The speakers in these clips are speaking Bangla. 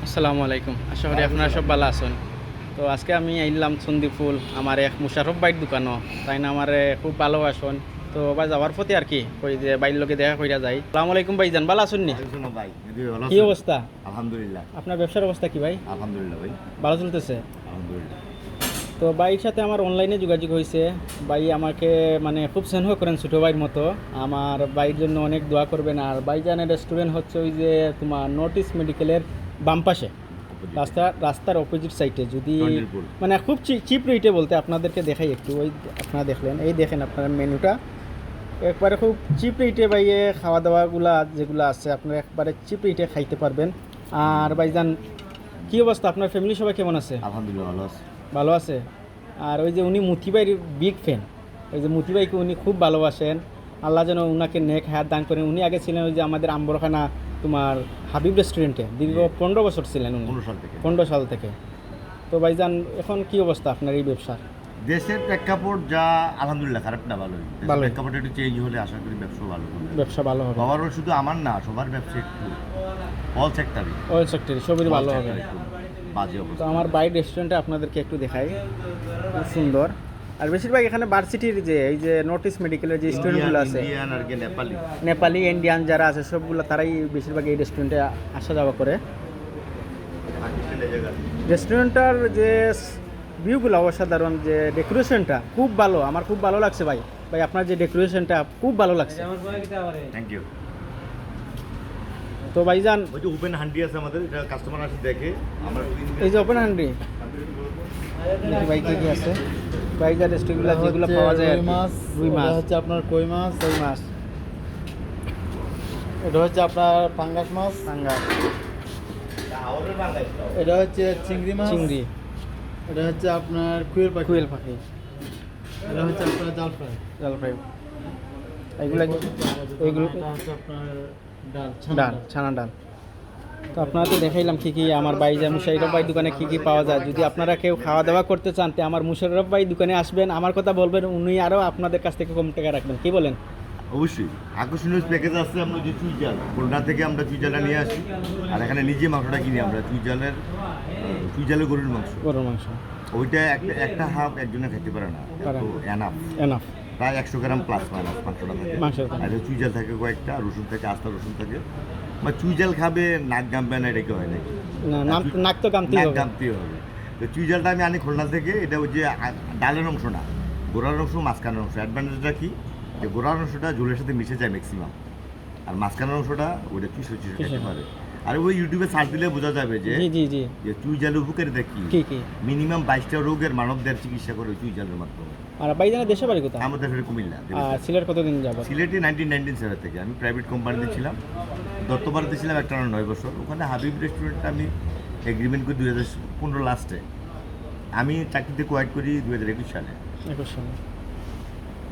আসসালামু আলাইকুম। আশা করি আপনারা সব ভালো আছেন। তো আজকে আমি আইলাম সন্দীপুল আমার এক মুশারফ বাইর দোকানও, তাই না আমার খুব ভালোবাসন। তো ভাই যাওয়ার প্রতি আর কি কই যে বাইর লোকে দেখা কইরা যাই। আসসালামু আলাইকুম ভাইজান, ভালো আছেন নি? ভাই ভালো কি আছেন? অবস্থা? আলহামদুলিল্লাহ। আপনার ব্যবসার অবস্থা কি ভাই? আলহামদুলিল্লাহ ভাই। ভালো চলতেছে? আলহামদুলিল্লাহ। তো ভাইয়ের সাথে আমার অনলাইনে যোগাযোগ হয়েছে। ভাই আমাকে মানে খুব স্নেহ করেন ছোটো ভাইয়ের মতো। আমার ভাইয়ের জন্য অনেক দোয়া করবেন। আর ভাইজানের রেস্টুরেন্ট হচ্ছে ওই যে তোমার নর্থ ইস্ট মেডিকেলের বাম পাশে, রাস্তার অপোজিট সাইডে। যদি চন্ডিলপুর। মানে খুব চিপ রেটে বলতে আপনাদেরকে দেখাই একটু, ওই আপনারা দেখলেন, এই দেখেন আপনার মেনুটা একবারে খুব চিপ রেটে ভাইয়ে খাওয়া দাওয়াগুলা যেগুলো আছে আপনারা একবারে চিপ রেটে খাইতে পারবেন। আর ভাইজান কী অবস্থা, আপনার ফ্যামিলি সবাই কেমন আছে? আলহামদুলিল্লাহ ভালো আছে। ভালো আছে। আর ওই যে উনি মুথিবাইয়ের বিগ ফ্যান, ওই যে মুথিবাইকে উনি খুব ভালোবাসেন। আল্লাহ যেন উনাকে নেক হায়াত দান করেন। উনি আগে ছিলেন ওই যে আমাদের আম্বরখানা তোমার হাবিব রেস্টুরেন্টে দীর্ঘ 15 বছর ছিলেন উনি, 15 সাল থেকে। 15 সাল থেকে। তো ভাইজান এখন কি অবস্থা আপনার এই ব্যবসার? দেশের প্রেক্ষাপট যা আলহামদুলিল্লাহ, খারাপ না, ভালোই। ভালোই। প্রেক্ষাপট একটু চেঞ্জ হলে আশা করি ব্যবসা ভালো হবে। ব্যবসা ভালো হবে, বাবারও শুধু আমার না, সবার ব্যবসা একটু অল সেক্টরে অয়েল সেক্টরে সবই ভালো হবে। বাজে তো অবস্থা। আমার বাইরের রেস্টুরেন্টে আপনাদেরকে একটু দেখাই, খুব সুন্দর। আর বেশিরভাগ এখানে ভার্সিটির যে এই যে নর্থ ইস্ট মেডিকেলের যে স্টুডেন্টগুলো আছে, ইন্ডিয়ান আর কি নেপালি, নেপালি ইন্ডিয়ান যারা আছে সবগুলো তারাই বেশিরভাগ এই রেস্টুরেন্টে আসা যাওয়া করে। রেস্টুরেন্টটার যে ভিউগুলো অসাধারণ, যে ডেকোরেশনটা খুব ভালো, আমার খুব ভালো লাগছে ভাই। ভাই আপনার যে ডেকোরেশনটা খুব ভালো লাগছে। Thank you. তো ভাইজান ওই যে ওপেন হান্ডি আছে আমাদের, এটা কাস্টমার আসে দেখে আমরা এই যে ওপেন হ্যান্ডি ভাই কি কি আছে, ভাইজান রেস্টুরেন্টগুলো যেগুলো পাওয়া যায় আর কি। রুই মাছ হচ্ছে আপনার কই মাছ, কই মাছ, এটা হচ্ছে আপনার পাঙ্গাস মাছ, টাঙ্গা, এটা হচ্ছে চিংড়ি মাছ, চিংড়ি, এটা হচ্ছে আপনার কুয়েল পাখি, কুয়েল পাখি, এটা হচ্ছে আপনার জাল ফ্রাই, জাল ফ্রাই, এইগুলো এইগুলো এটা হচ্ছে আপনার ডাল, ডাল, ছানা ডাল। তো আপনারা তো দেখাইলাম কী কী আমার ভাই মুশারফ ভাই দোকানে কী কী পাওয়া যায়। যদি আপনারা কেউ খাওয়া দাওয়া করতে চান তো আমার মুশারফ ভাই দোকানে আসবেন, আমার কথা বলবেন, উনি আরও আপনাদের কাছ থেকে কম টাকা রাখবেন। কি বলেন? অবশ্যই আকর্ষণীয় প্যাকেজ আছে। আমরা যে চুই জাল, খুলনা থেকে আমরা চুই জালটা নিয়ে আসি, আর এখানে নিজে মাংসটা কিনি আমরা। চুই জালের গরুর মাংস, গরুর মাংস ওইটা একটা হাফ একজনে খেতে পারে না, পারে তো এনাফ। এনাফ প্রায় 100 গ্রাম প্লাস মাইনাস মাংসটা থাকে। মাংসের আর চুই জাল থাকে কয়েকটা, রসুন থাকে, আস্তা রসুন থাকে। বা চুই জাল খাবে নাক গামবে না, এটা কি হয় নাকি? না, নাক তো গামতেই নাক হবে। গামতেই হবে। তো চুই জালটা আমি আনি খুলনা থেকে। এটা ওই যে ডালের অংশ না, গোড়ার অংশ, মাঝখানের অংশ। অ্যাডভান্টেজটা কি, যে গোড়ার অংশটা ঝোলের সাথে মিশে যায় ম্যাক্সিমাম, আর মাঝখানের অংশটা ওইটা চুষে খেতে পারে। আর ওই ইউটিউবে সার্চ দিলে বোঝা যাবে যে জি জি জি যে চুই জালের উপকারিতা কি। কি কি মিনিমাম 22টা রোগের মানবদের চিকিৎসা করে ওই চুই জালের মাধ্যমে। আর ভাইজানের দেশে বাড়ি কোথায়? আমাদের ফের কুমিল্লা। আর সিলেট কতদিন যাব? সিলেটে 1997 থেকে আমি প্রাইভেট কোম্পানিতে ছিলাম। দত্তপাড়াতে ছিলাম একটা 9 বছর। ওখানে হাবিব রেস্টুরেন্টটা আমি এগ্রিমেন্ট করি 2015 লাস্টে। আমি চাকরিতে কোয়াইট করি 2021 সালে। 21 সালে।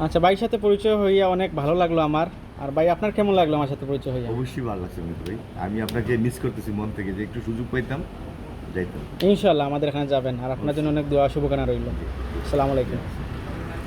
আচ্ছা, ভাইয়ের সাথে পরিচয় হইয়া অনেক ভালো লাগলো আমার। আর ভাই আপনার কেমন লাগলো আমার সাথে পরিচয় হইয়া? অবশ্যই ভালো লাগছে অমিত ভাই। আমি আপনাকে মিস করতেছি মন থেকে, যে একটু সুযোগ পাইতাম যাইতাম। ইনশাল্লাহ আমাদের এখানে যাবেন। আর আপনার জন্য অনেক দোয়া শুভকামনা রইল। আসসালামু আলাইকুম।